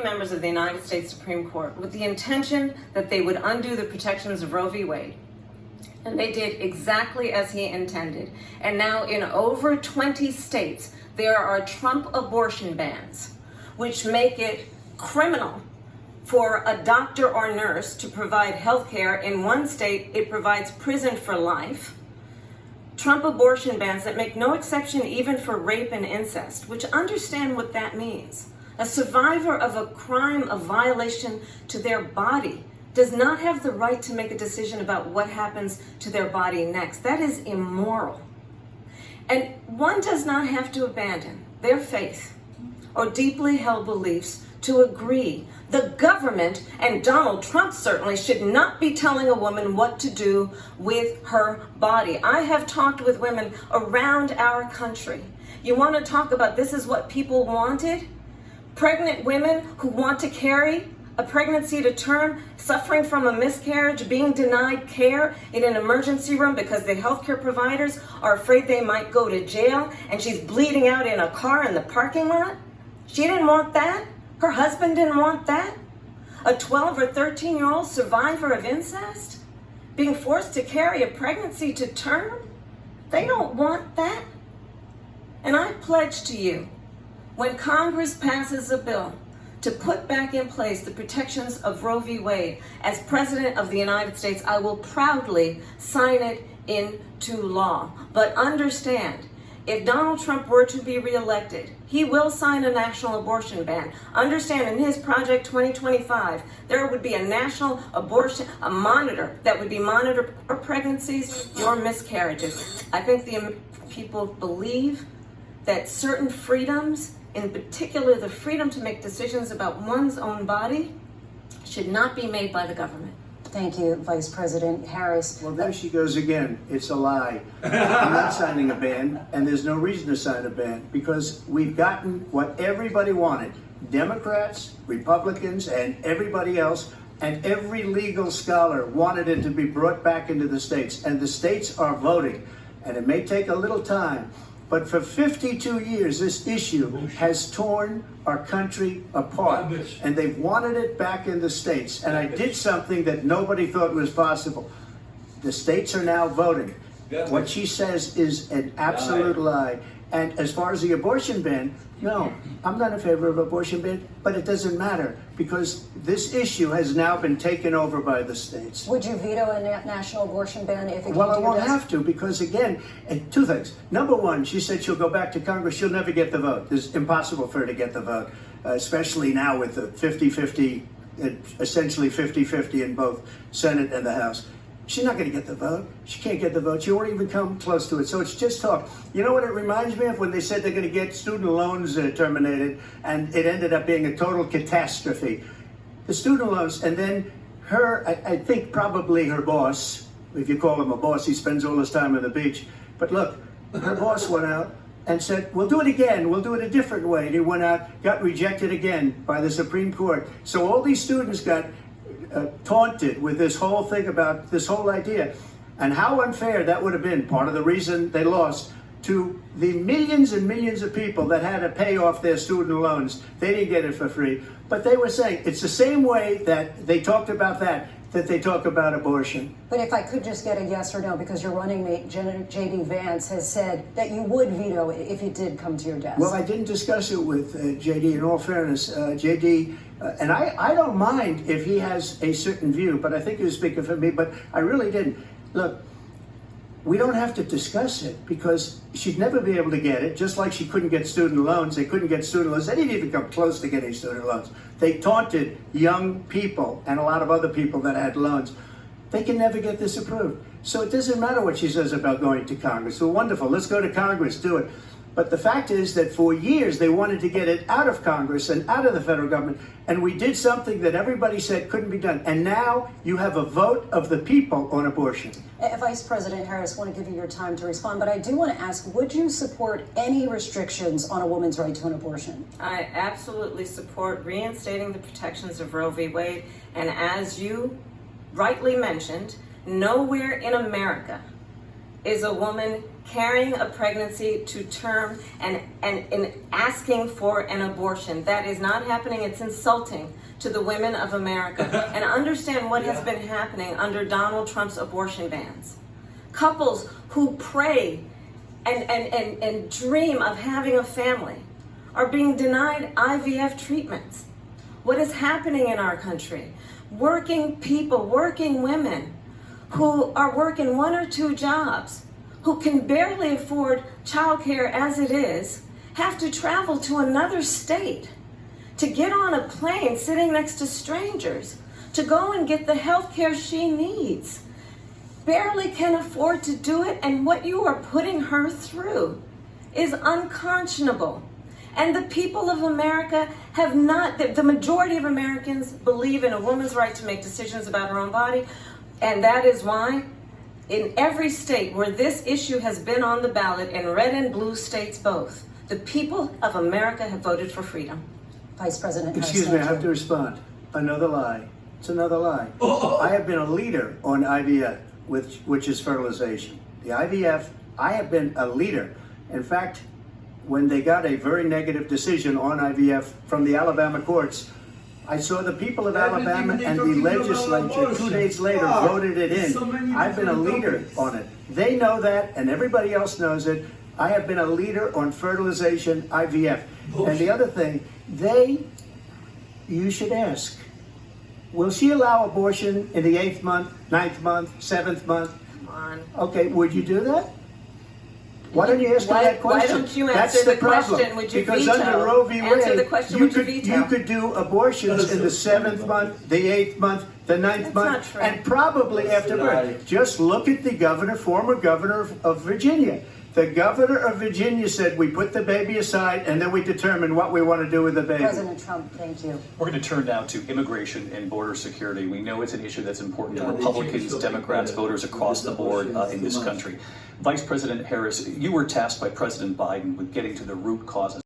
Members of the United States Supreme Court with the intention that they would undo the protections of Roe v. Wade. And they did exactly as he intended. And now in over 20 states, there are Trump abortion bans, which make it criminal for a doctor or nurse to provide health care. In one state, it provides prison for life. Trump abortion bans that make no exception even for rape and incest, which understand what that means. A survivor of a crime of violation to their body does not have the right to make a decision about what happens to their body next. That is immoral. And one does not have to abandon their faith or deeply held beliefs to agree. The government, and Donald Trump certainly, should not be telling a woman what to do with her body. I have talked with women around our country. You want to talk about this is what people wanted? Pregnant women who want to carry a pregnancy to term, suffering from a miscarriage, being denied care in an emergency room because the healthcare providers are afraid they might go to jail, and she's bleeding out in a car in the parking lot. She didn't want that. Her husband didn't want that. A 12 or 13-year-old survivor of incest being forced to carry a pregnancy to term. They don't want that. And I pledge to you, when Congress passes a bill to put back in place the protections of Roe v. Wade, as President of the United States, I will proudly sign it into law. But understand, if Donald Trump were to be reelected, he will sign a national abortion ban. Understand, in his Project 2025, there would be a national abortion, a monitor that would be monitored for pregnancies or miscarriages. I think the people believe that certain freedoms, in particular the freedom to make decisions about one's own body, should not be made by the government. Thank you, Vice President Harris. Well, there she goes again. It's a lie. I'm not signing a ban, and there's no reason to sign a ban, because we've gotten what everybody wanted. Democrats, Republicans, and everybody else, and every legal scholar wanted it to be brought back into the states, and the states are voting. And it may take a little time, but for 52 years, this issue has torn our country apart, and they've wanted it back in the states. And I did something that nobody thought was possible. The states are now voting. What she says is an absolute lie. And as far as the abortion ban, no, I'm not in favor of abortion ban, but it doesn't matter, because this issue has now been taken over by the states. Would you veto a national abortion ban if it came Well, I to your won't desk? have to, because again, two things. Number one, she said she'll go back to Congress. She'll never get the vote. It's impossible for her to get the vote, especially now with the 50-50, essentially 50-50 in both Senate and the House. She's not going to get the vote. She can't get the vote. She won't even come close to it. So it's just talk. You know what it reminds me of? When they said they're going to get student loans terminated, and it ended up being a total catastrophe. The student loans, and then her, I think probably her boss, if you call him a boss, he spends all his time on the beach. But look, her boss went out and said, we'll do it again. We'll do it a different way. And he went out, got rejected again by the Supreme Court. So all these students got taunted with this whole thing about this whole idea, and how unfair that would have been. Part of the reason they lost, to the millions and millions of people that had to pay off their student loans. They didn't get it for free, but they were saying it's the same way that they talked about that they talk about abortion. But if I could just get a yes or no, because your running mate, J.D. Vance, has said that you would veto it if it did come to your desk. Well, I didn't discuss it with J.D. In all fairness, J.D., and I don't mind if he has a certain view, but I think he was speaking for me, but I really didn't. Look, we don't have to discuss it, because she'd never be able to get it, just like she couldn't get student loans. They couldn't get student loans. They didn't even come close to getting student loans. They taunted young people and a lot of other people that had loans. They can never get this approved. So it doesn't matter what she says about going to Congress. So wonderful, let's go to Congress, do it. But the fact is that for years they wanted to get it out of Congress and out of the federal government, and we did something that everybody said couldn't be done. And now you have a vote of the people on abortion. Vice President Harris, I want to give you your time to respond, but I do want to ask, would you support any restrictions on a woman's right to an abortion? I absolutely support reinstating the protections of Roe v. Wade, and as you rightly mentioned, nowhere in America is a woman carrying a pregnancy to term and asking for an abortion. That is not happening. It's insulting to the women of America. And understand what has been happening under Donald Trump's abortion bans. Couples who pray and dream of having a family are being denied IVF treatments. What is happening in our country? Working people, working women who are working 1 or 2 jobs, who can barely afford childcare as it is, have to travel to another state to get on a plane sitting next to strangers to go and get the health care she needs. Barely can afford to do it, and what you are putting her through is unconscionable. And the people of America have not, the majority of Americans believe in a woman's right to make decisions about her own body, and that is why in every state where this issue has been on the ballot, in red and blue states both, the people of America have voted for freedom. Vice President Harris, Excuse me, I have to respond. Another lie. It's another lie. I have been a leader on IVF, which is fertilization. The IVF, I have been a leader. In fact, when they got a very negative decision on IVF from the Alabama courts, I saw the people of Alabama and the legislature 2 days later voted it in. I've been a leader on it. They know that, and everybody else knows it. I have been a leader on fertilization, IVF. And the other thing, you should ask, will she allow abortion in the 8th month, 9th month, 7th month? Come on. Okay, would you do that? Why don't you ask her that question? Why don't you That's answer the the problem. question? Would you Because veto? under Roe v. Answer Wade, the question, you would you veto? could do abortions in the 7th month, the 8th month, the 9th That's month, not true. and probably after birth. Just look at the former governor of Virginia. The governor of Virginia said we put the baby aside and then we determine what we want to do with the baby. President Trump, thank you. We're going to turn now to immigration and border security. We know it's an issue that's important to Republicans, Democrats, voters across the board in this country. Vice President Harris, you were tasked by President Biden with getting to the root causes